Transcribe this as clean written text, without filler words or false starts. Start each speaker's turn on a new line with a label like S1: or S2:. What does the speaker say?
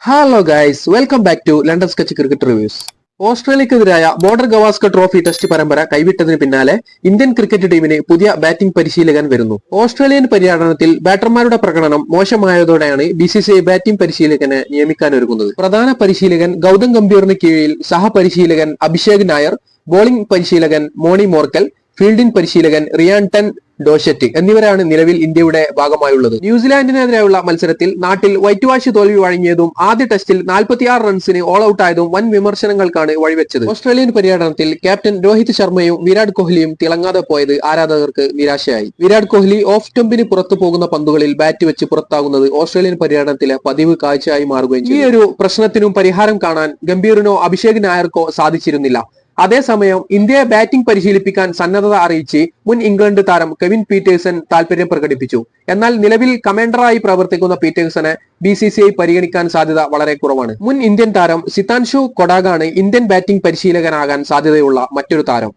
S1: Hello guys, welcome back to London scotch cricket reviews. ഓസ്ട്രേലിയക്കെതിരായ Border Gavaskar trophy test പരമ്പര കൈവിട്ടതിന് പിന്നാലെ ഇന്ത്യൻ ക്രിക്കറ്റ് ടീമിന് പുതിയ ബാറ്റിംഗ് പരിശീലകൻ വരുന്നു. ഓസ്ട്രേലിയൻ പര്യടനത്തിൽ ബാറ്റർമാരുടെ പ്രകടനം മോശമായതോടെയാണ് BCCI ബാറ്റിംഗ് പരിശീലകനെ നിയമിക്കാനൊരുങ്ങുന്നത്. പ്രധാന പരിശീലകൻ ഗൗതം ഗംഭീറിന് കീഴിൽ സഹപരിശീലകൻ അഭിഷേക് നായർ, ബോളിംഗ് പരിശീലകൻ മോണി മോർക്കൽ, ഫീൽഡിംഗ് പരിശീലകൻ റിയാൻടൺ ഡോഷറ്റ് എന്നിവരാണ് നിലവിൽ ഇന്ത്യയുടെ ഭാഗമായുള്ളത്. ന്യൂസിലാൻഡിനെതിരെയുള്ള മത്സരത്തിൽ നാട്ടിൽ വൈറ്റ് വാഷ് തോൽവി വഴങ്ങിയതും ആദ്യ ടെസ്റ്റിൽ 46 റൺസിന് ഓൾ ഔട്ട് ആയതും വൻ വിമർശനങ്ങൾക്കാണ് വഴിവെച്ചത്. ഓസ്ട്രേലിയൻ പര്യടനത്തിൽ ക്യാപ്റ്റൻ രോഹിത് ശർമ്മയും വിരാട് കോഹ്ലിയും തിളങ്ങാതെ പോയത് ആരാധകർക്ക് നിരാശയായി. വിരാട് കോഹ്ലി ഓഫ് സ്റ്റംപിന് പുറത്തു പോകുന്ന പന്തുകളിൽ ബാറ്റ് വെച്ച് പുറത്താകുന്നത് ഓസ്ട്രേലിയൻ പര്യടനത്തിലെ പതിവ് കാഴ്ചയായി മാറുകയും ചെയ്തു. ഈ ഒരു പ്രശ്നത്തിനും പരിഹാരം കാണാൻ ഗംഭീറിനോ അഭിഷേക് നായർക്കോ സാധിച്ചിരുന്നില്ല. അതേസമയം ഇന്ത്യയെ ബാറ്റിംഗ് പരിശീലിപ്പിക്കാൻ സന്നദ്ധത അറിയിച്ച് മുൻ ഇംഗ്ലണ്ട് താരം കെവിൻ പീറ്റേഴ്സൺ താൽപര്യം പ്രകടിപ്പിച്ചു. എന്നാൽ നിലവിൽ കമാൻഡറായി പ്രവർത്തിക്കുന്ന പീറ്റേഴ്സനെ BCCI പരിഗണിക്കാൻ സാധ്യത വളരെ കുറവാണ്. മുൻ ഇന്ത്യൻ താരം സിതാൻഷു കൊടാഗാണ് ഇന്ത്യൻ ബാറ്റിംഗ് പരിശീലകനാകാൻ സാധ്യതയുള്ള മറ്റൊരു താരം.